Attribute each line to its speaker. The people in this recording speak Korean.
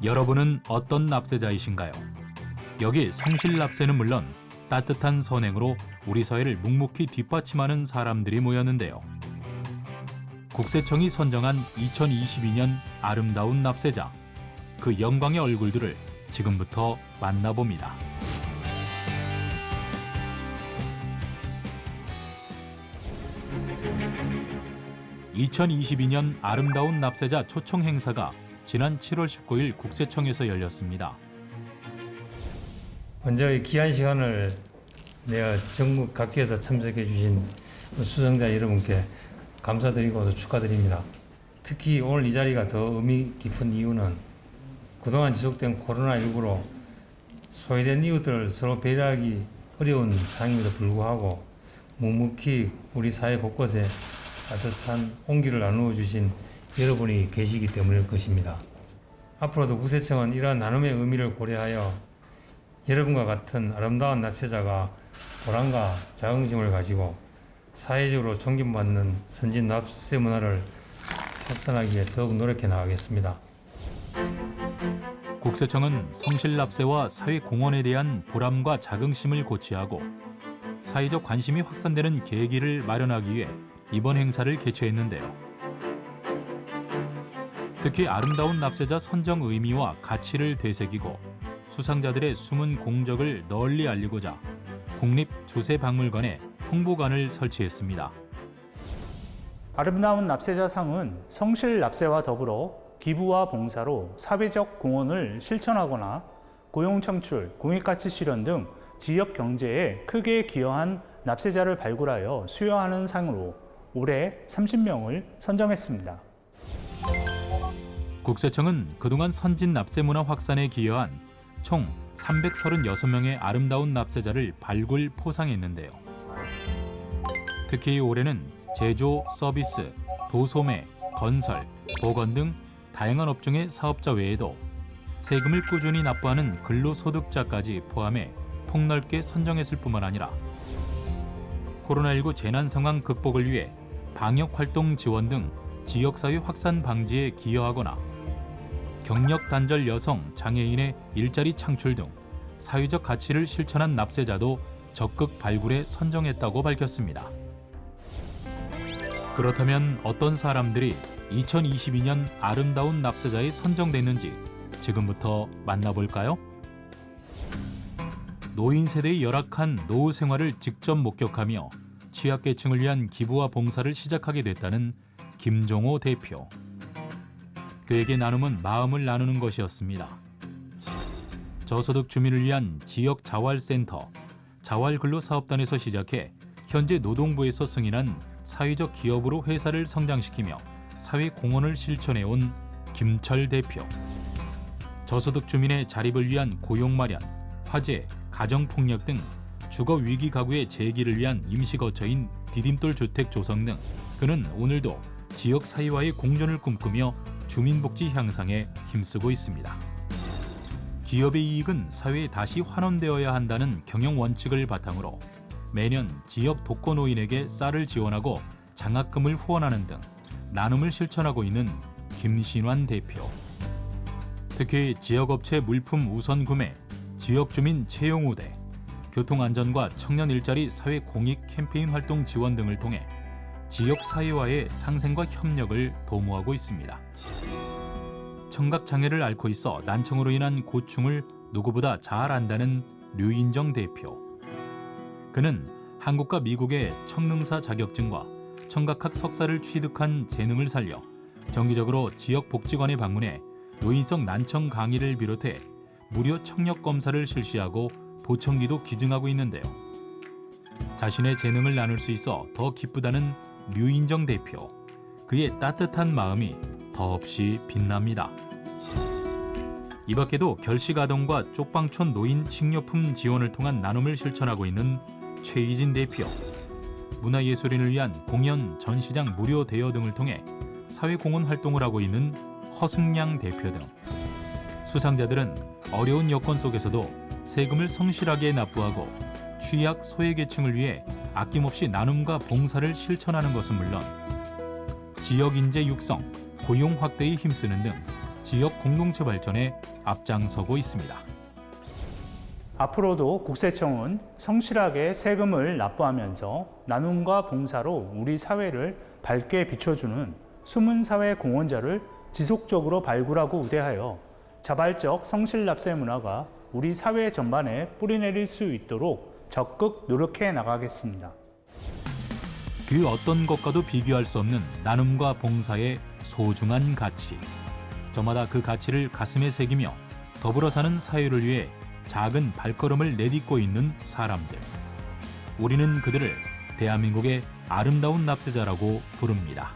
Speaker 1: 여러분은 어떤 납세자이신가요? 여기 성실납세는 물론 따뜻한 선행으로 우리 사회를 묵묵히 뒷받침하는 사람들이 모였는데요. 국세청이 선정한 2022년 아름다운 납세자, 그 영광의 얼굴들을 지금부터 만나봅니다. (2022년) 아름다운 납세자 초청 행사가 지난 7월 19일 국세청에서 열렸습니다.
Speaker 2: 먼저 이 귀한 시간을 내가 전국 각지에서 참석해 주신 수상자 여러분께 감사드리고 축하드립니다. 특히 오늘 이 자리가 더 의미 깊은 이유는 그동안 지속된 코로나19로 소외된 이웃들을 서로 배려하기 어려운 상황임에도 불구하고 묵묵히 우리 사회 곳곳에 따뜻한 온기를 나누어 주신 여러분이 계시기 때문일 것입니다. 앞으로도 국세청은 이러한 나눔의 의미를 고려하여 여러분과 같은 아름다운 납세자가 보람과 자긍심을 가지고 사회적으로 존경받는 선진 납세 문화를 확산하기 위해 더욱 노력해 나가겠습니다.
Speaker 1: 국세청은 성실납세와 사회공헌에 대한 보람과 자긍심을 고취하고 사회적 관심이 확산되는 계기를 마련하기 위해 이번 행사를 개최했는데요. 특히 아름다운 납세자 선정 의미와 가치를 되새기고 수상자들의 숨은 공적을 널리 알리고자 국립조세박물관에 홍보관을 설치했습니다.
Speaker 3: 아름다운 납세자상은 성실 납세와 더불어 기부와 봉사로 사회적 공헌을 실천하거나 고용 창출, 공익가치 실현 등 지역 경제에 크게 기여한 납세자를 발굴하여 수여하는 상으로 올해 30명을 선정했습니다.
Speaker 1: 국세청은 그동안 선진 납세 문화 확산에 기여한 총 336명의 아름다운 납세자를 발굴 포상했는데요. 특히 올해는 제조, 서비스, 도소매, 건설, 보건 등 다양한 업종의 사업자 외에도 세금을 꾸준히 납부하는 근로소득자까지 포함해 폭넓게 선정했을 뿐만 아니라 코로나19 재난 상황 극복을 위해 방역활동 지원 등 지역사회 확산 방지에 기여하거나 경력 단절 여성, 장애인의 일자리 창출 등 사회적 가치를 실천한 납세자도 적극 발굴해 선정했다고 밝혔습니다. 그렇다면 어떤 사람들이 2022년 아름다운 납세자에 선정됐는지 지금부터 만나볼까요? 노인 세대의 열악한 노후 생활을 직접 목격하며 취약계층을 위한 기부와 봉사를 시작하게 됐다는 김종호 대표. 그에게 나눔은 마음을 나누는 것이었습니다. 저소득 주민을 위한 지역 자활센터, 자활근로사업단에서 시작해 현재 노동부에서 승인한 사회적 기업으로 회사를 성장시키며 사회 공헌을 실천해온 김철 대표. 저소득 주민의 자립을 위한 고용 마련, 화재, 가정폭력 등 주거 위기 가구의 재기를 위한 임시거처인 디딤돌 주택 조성 등 그는 오늘도 지역 사회와의 공존을 꿈꾸며 주민복지 향상에 힘쓰고 있습니다. 기업의 이익은 사회에 다시 환원되어야 한다는 경영 원칙을 바탕으로 매년 지역 독거노인에게 쌀을 지원하고 장학금을 후원하는 등 나눔을 실천하고 있는 김신환 대표. 특히 지역업체 물품 우선 구매, 지역주민 채용 우대, 교통안전과 청년 일자리 사회 공익 캠페인 활동 지원 등을 통해 지역 사회와의 상생과 협력을 도모하고 있습니다. 청각장애를 앓고 있어 난청으로 인한 고충을 누구보다 잘 안다는 류인정 대표. 그는 한국과 미국의 청능사 자격증과 청각학 석사를 취득한 재능을 살려 정기적으로 지역 복지관에 방문해 노인성 난청 강의를 비롯해 무료 청력 검사를 실시하고 보청기도 기증하고 있는데요. 자신의 재능을 나눌 수 있어 더 기쁘다는 류인정 대표. 그의 따뜻한 마음이 더없이 빛납니다. 이 밖에도 결식아동과 쪽방촌 노인 식료품 지원을 통한 나눔을 실천하고 있는 최희진 대표. 문화예술인을 위한 공연, 전시장 무료 대여 등을 통해 사회공헌 활동을 하고 있는 허승양 대표 등 수상자들은 어려운 여건 속에서도 세금을 성실하게 납부하고 취약 소외계층을 위해 아낌없이 나눔과 봉사를 실천하는 것은 물론 지역 인재 육성, 고용 확대에 힘쓰는 등 지역 공동체 발전에 앞장서고 있습니다.
Speaker 3: 앞으로도 국세청은 성실하게 세금을 납부하면서 나눔과 봉사로 우리 사회를 밝게 비춰주는 숨은 사회 공헌자를 지속적으로 발굴하고 우대하여 자발적 성실납세 문화가 우리 사회 전반에 뿌리내릴 수 있도록 적극 노력해 나가겠습니다.
Speaker 1: 그 어떤 것과도 비교할 수 없는 나눔과 봉사의 소중한 가치. 저마다 그 가치를 가슴에 새기며 더불어 사는 사회를 위해 작은 발걸음을 내딛고 있는 사람들. 우리는 그들을 대한민국의 아름다운 납세자라고 부릅니다.